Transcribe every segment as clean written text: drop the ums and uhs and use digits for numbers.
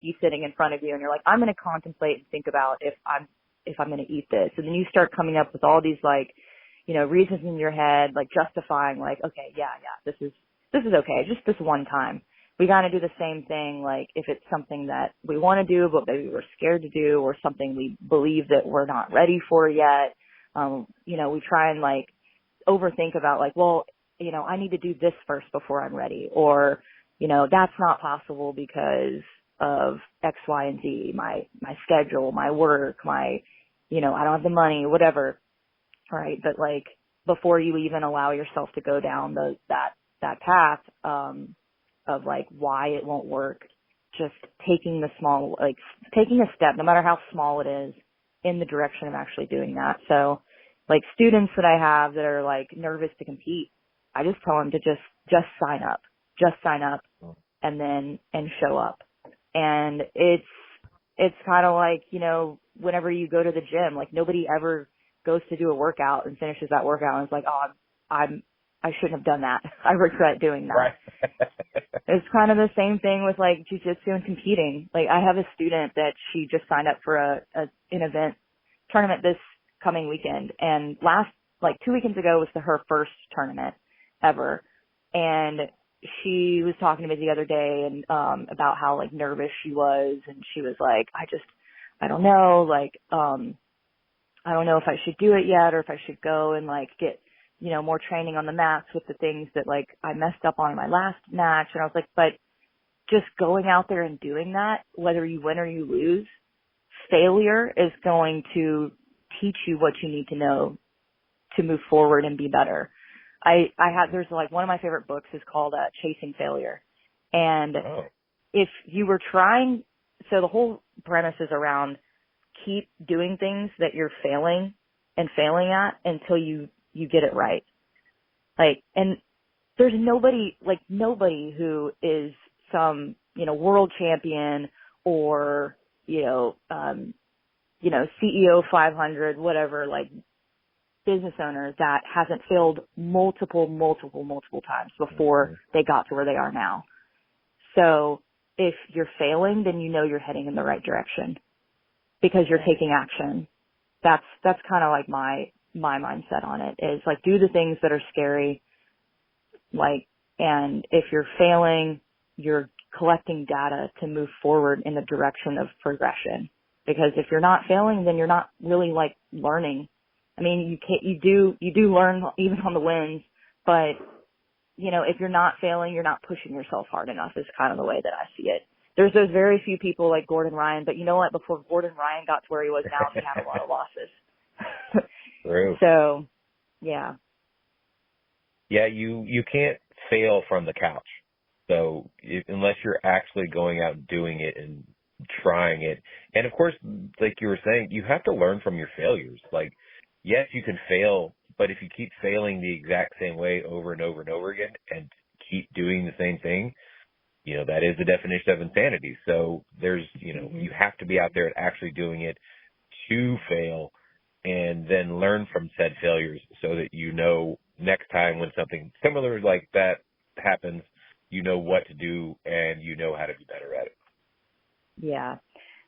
be sitting in front of you and you're like, I'm going to contemplate and think about if I'm going to eat this. And then you start coming up with all these like, you know, reasons in your head, like justifying like, okay, yeah, this is okay. Just this one time. We got to do the same thing. Like if it's something that we want to do, but maybe we're scared to do, or something we believe that we're not ready for yet. You know, we try and like overthink about like, well, you know, I need to do this first before I'm ready, or, you know, that's not possible because of X, Y, and Z, my schedule, my work, you know, I don't have the money, whatever. Right. But like before you even allow yourself to go down that path, of like why it won't work, just taking taking a step, no matter how small it is, in the direction of actually doing that. So like students that I have that are like nervous to compete, I just tell them to just sign up and show up. And it's kind of like, you know, whenever you go to the gym, like nobody ever goes to do a workout and finishes that workout and is like, oh, I shouldn't have done that. I regret doing that. Right. It's kind of the same thing with like jiu-jitsu and competing. Like I have a student that she just signed up for an event tournament this coming weekend, and like 2 weekends ago was her first tournament ever. And she was talking to me the other day and about how like nervous she was, and she was like, I don't know, like I don't know if I should do it yet, or if I should go and like get, you know, more training on the mats with the things that like I messed up on in my last match. And I was like, but just going out there and doing that, whether you win or you lose, failure is going to teach you what you need to know to move forward and be better. There's like one of my favorite books is called Chasing Failure. And if you were trying, so the whole premise is around keep doing things that you're failing at until you get it right. Like, and there's nobody who is some, you know, world champion or, CEO 500, whatever, like business owner that hasn't failed multiple times before they got to where they are now. So if you're failing, then you know you're heading in the right direction because you're taking action. That's kind of like my mindset on it, is like do the things that are scary. Like, and if you're failing, you're collecting data to move forward in the direction of progression. Because if you're not failing, then you're not really like learning. I mean, you do learn even on the wins, but you know, if you're not failing, you're not pushing yourself hard enough is kind of the way that I see it. There's those very few people like Gordon Ryan, but you know what? Before Gordon Ryan got to where he was now, he had a lot of losses. True. So, yeah. Yeah, you can't fail from the couch. So unless you're actually going out and doing it and trying it. And of course, like you were saying, you have to learn from your failures. Like, yes, you can fail, but if you keep failing the exact same way over and over and over again and keep doing the same thing, you know, that is the definition of insanity. So there's, you know, you have to be out there and actually doing it to fail and then learn from said failures so that you know next time when something similar like that happens, you know what to do and you know how to be better at it. Yeah.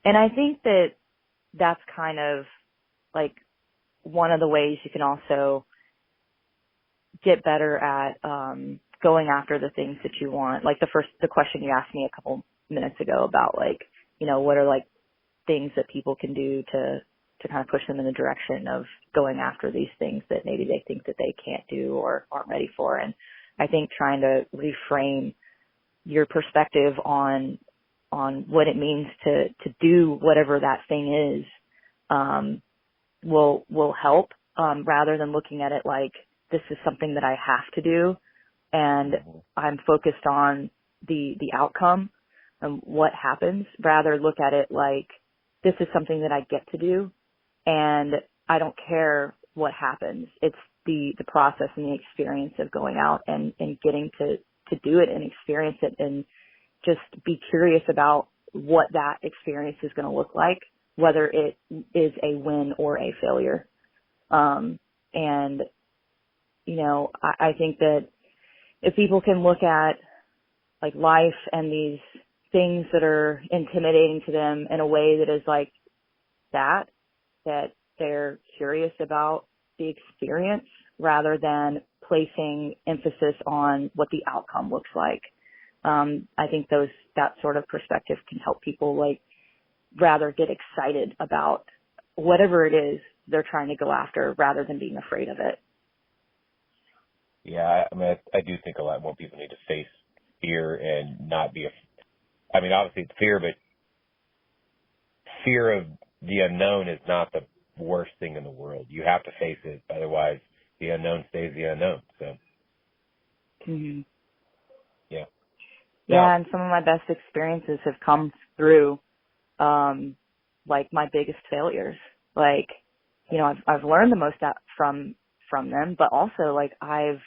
And I think that that's kind of like one of the ways you can also get better at going after the things that you want. Like the question you asked me a couple minutes ago about like, you know, what are like things that people can do to kind of push them in the direction of going after these things that maybe they think that they can't do or aren't ready for. And I think trying to reframe your perspective on what it means to do whatever that thing is, will help, rather than looking at it like this is something that I have to do and I'm focused on the outcome and what happens. Rather look at it like this is something that I get to do and I don't care what happens. It's the process and the experience of going out and getting to do it and experience it and just be curious about what that experience is going to look like, whether it is a win or a failure. And, you know, I think that if people can look at like life and these things that are intimidating to them in a way that is like that they're curious about the experience rather than placing emphasis on what the outcome looks like. I think that sort of perspective can help people like rather get excited about whatever it is they're trying to go after rather than being afraid of it. Yeah, I mean, I do think a lot more people need to face fear and not be I mean, obviously it's fear, but fear of the unknown is not the worst thing in the world. You have to face it. Otherwise, the unknown stays the unknown. So, Mm-hmm. yeah. Yeah, and some of my best experiences have come through, like my biggest failures. Like, you know, I've learned the most from them, but also like I've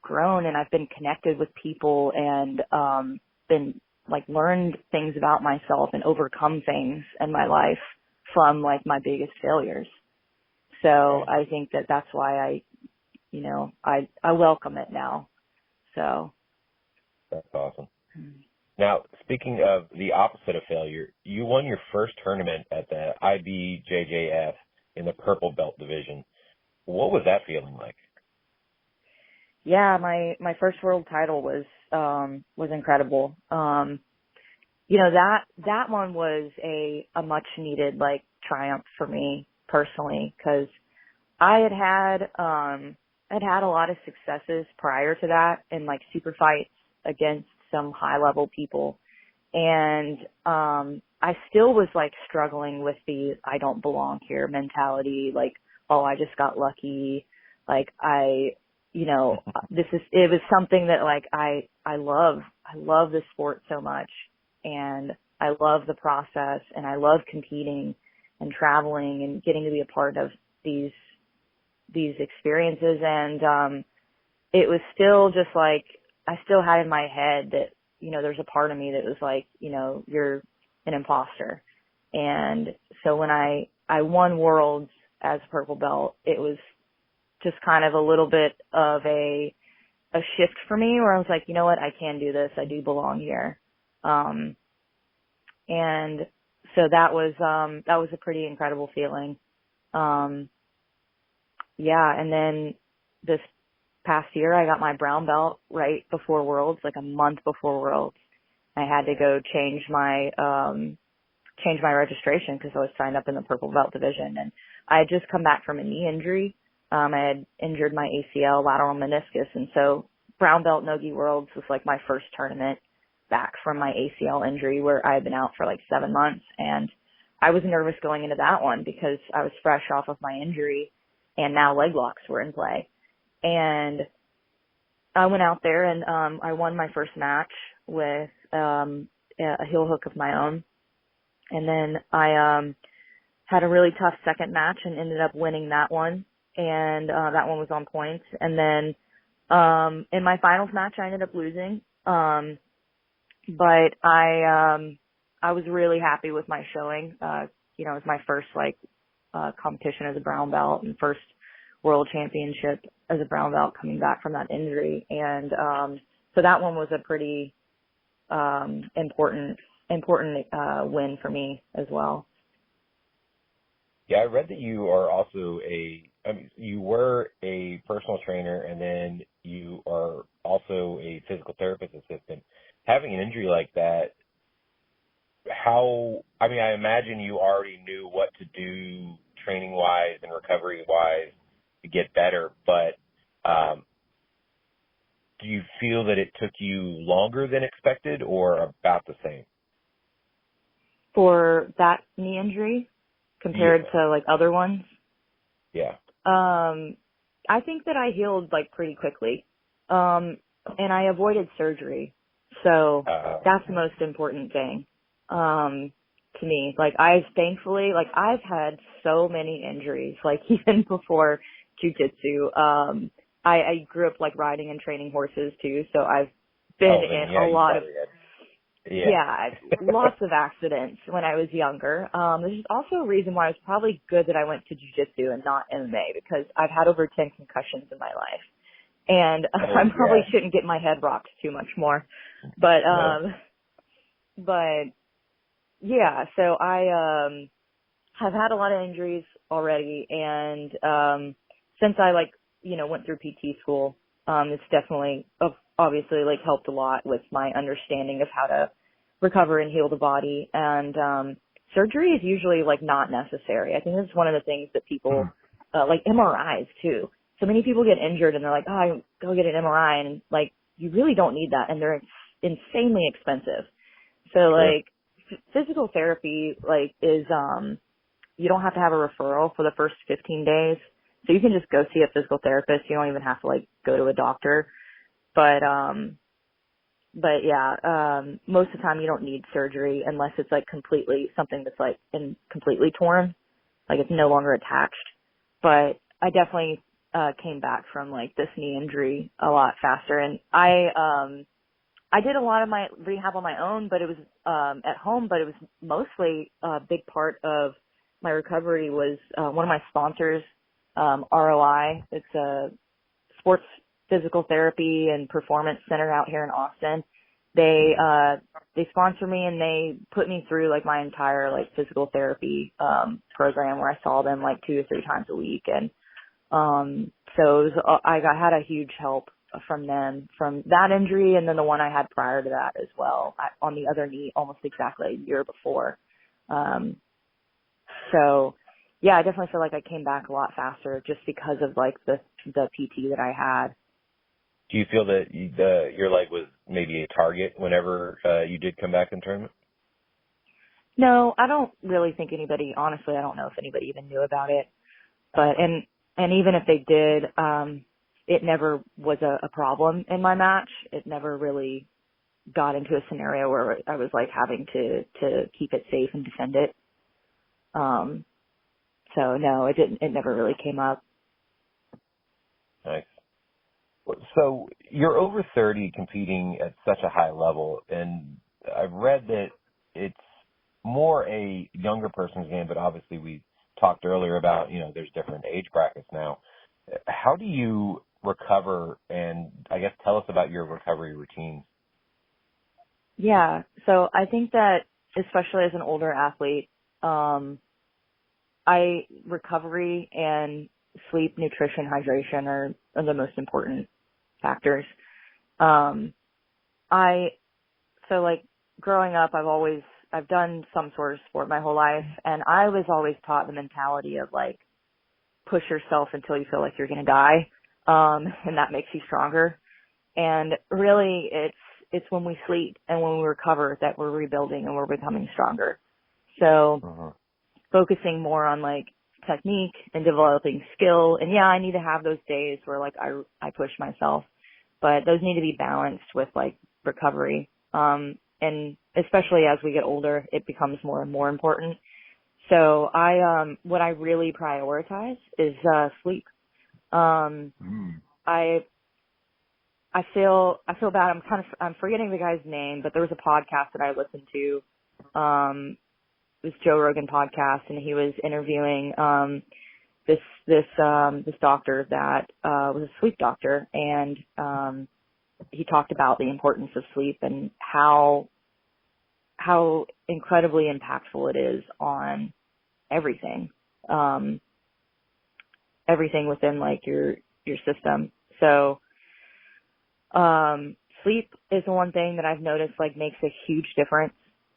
grown and I've been connected with people and, been like learned things about myself and overcome things in my life from like my biggest failures. So I think that's why I welcome it now. So. That's awesome. Now, speaking of the opposite of failure, you won your first tournament at the IBJJF in the purple belt division. What was that feeling like? Yeah, my first world title was incredible. You know, that one was a much needed like triumph for me personally, because I had a lot of successes prior to that in like super fights against some high level people. And, I still was like struggling with the I don't belong here mentality. Like, oh, I just got lucky. Like it was something that like I love this sport so much, and I love the process, and I love competing and traveling and getting to be a part of these experiences. And, it was still just like, I still had in my head that, you know, there's a part of me that was like, you know, you're an imposter. And so when I won worlds as a purple belt, it was just kind of a little bit of a shift for me where I was like, you know what, I can do this. I do belong here. And so that was a pretty incredible feeling. Yeah. And then this past year, I got my brown belt right before Worlds, like a month before Worlds. I had to go change my registration because I was signed up in the purple belt division, and I had just come back from a knee injury. I had injured my ACL, lateral meniscus, and so brown belt Nogi Worlds was like my first tournament back from my ACL injury, where I had been out for like 7 months, and I was nervous going into that one because I was fresh off of my injury, and now leg locks were in play. And I went out there and I won my first match with a heel hook of my own. And then I had a really tough second match and ended up winning that one. And that one was on points. And then in my finals match, I ended up losing. But I was really happy with my showing. You know, it was my first like competition as a brown belt and first world championship as a brown belt coming back from that injury. And so that one was a pretty important win for me as well. Yeah, I read that you are also you were a personal trainer, and then you are also a physical therapist assistant. Having an injury like that, I imagine you already knew what to do training-wise and recovery-wise to get better, but do you feel that it took you longer than expected or about the same? For that knee injury compared to like other ones? Yeah. I think that I healed like pretty quickly. And I avoided surgery. So that's the most important thing. To me, like I've had so many injuries, like even before jiu-jitsu. I grew up like riding and training horses too. So I've been in a lot of, lots of accidents when I was younger. This is also a reason why it was probably good that I went to jiu-jitsu and not MMA, because I've had over 10 concussions in my life. And I probably shouldn't get my head rocked too much more. But, but yeah, so I have had a lot of injuries already, and since I went through PT school, it's definitely obviously helped a lot with my understanding of how to recover and heal the body. And surgery is usually not necessary. I think that's one of the things that people MRIs too. So many people get injured and they're like, oh, go get an MRI, and you really don't need that, and they're insanely expensive. So physical therapy is you don't have to have a referral for the first 15 days. So you can just go see a physical therapist. You don't even have to go to a doctor. But yeah, most of the time you don't need surgery unless it's completely something that's completely torn, it's no longer attached. But I definitely came back from this knee injury a lot faster, and I did a lot of my rehab on my own, but it was at home, but it was mostly a big part of my recovery was one of my sponsors, ROI. It's a sports physical therapy and performance center out here in Austin. They sponsor me, and they put me through my entire physical therapy program, where I saw them 2 to 3 times a week. And so it was, I had a huge help from them, from that injury, and then the one I had prior to that as well, on the other knee, almost exactly a year before. So yeah, I definitely feel I came back a lot faster just because of the PT that I had. Do you feel that your leg was maybe a target whenever you did come back in tournament? No, I don't really think anybody, honestly, I don't know if anybody even knew about it. But, and even if they did, it never was a problem in my match. It never really got into a scenario where I was having to keep it safe and defend it. So no, it didn't, it never really came up. Nice. So you're over 30 competing at such a high level, and I've read that it's more a younger person's game, but obviously we talked earlier about, there's different age brackets now. How do you recover, and I guess tell us about your recovery routines? Yeah, so I think that especially as an older athlete, recovery and sleep, nutrition, hydration are the most important factors. Growing up, I've done some sort of sport my whole life, and I was always taught the mentality of push yourself until you feel like you're going to die. And that makes you stronger. And really it's when we sleep and when we recover that we're rebuilding and we're becoming stronger. So focusing more on technique and developing skill. And yeah, I need to have those days where I push myself, but those need to be balanced with recovery. And especially as we get older, it becomes more and more important. So what I really prioritize is sleep. I feel bad. I'm forgetting the guy's name, but there was a podcast that I listened to. It was Joe Rogan podcast, and he was interviewing this doctor that was a sleep doctor, and he talked about the importance of sleep and how incredibly impactful it is on everything. Everything within your system. So sleep is the one thing that I've noticed makes a huge difference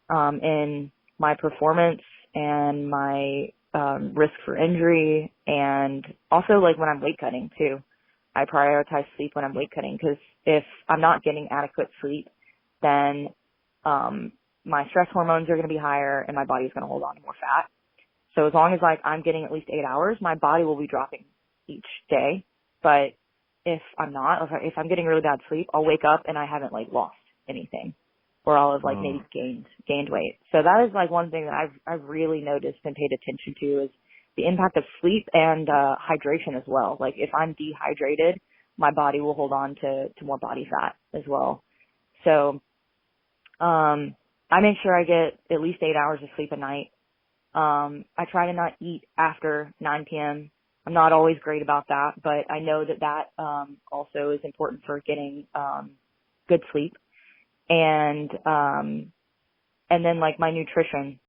in my performance and my risk for injury, and also when I'm weight cutting too. I prioritize sleep when I'm weight cutting, because if I'm not getting adequate sleep, then my stress hormones are going to be higher and my body's going to hold on to more fat. So as long as I'm getting at least 8 hours, my body will be dropping each day. But if I'm not, if I'm getting really bad sleep, I'll wake up and I haven't lost anything, or I'll have maybe gained weight. So that is one thing that I've really noticed and paid attention to, is the impact of sleep and hydration as well. If I'm dehydrated, my body will hold on to more body fat as well. So I make sure I get at least 8 hours of sleep a night. I try to not eat after 9 p.m. I'm not always great about that, but I know that also is important for getting good sleep. And and then like my nutrition.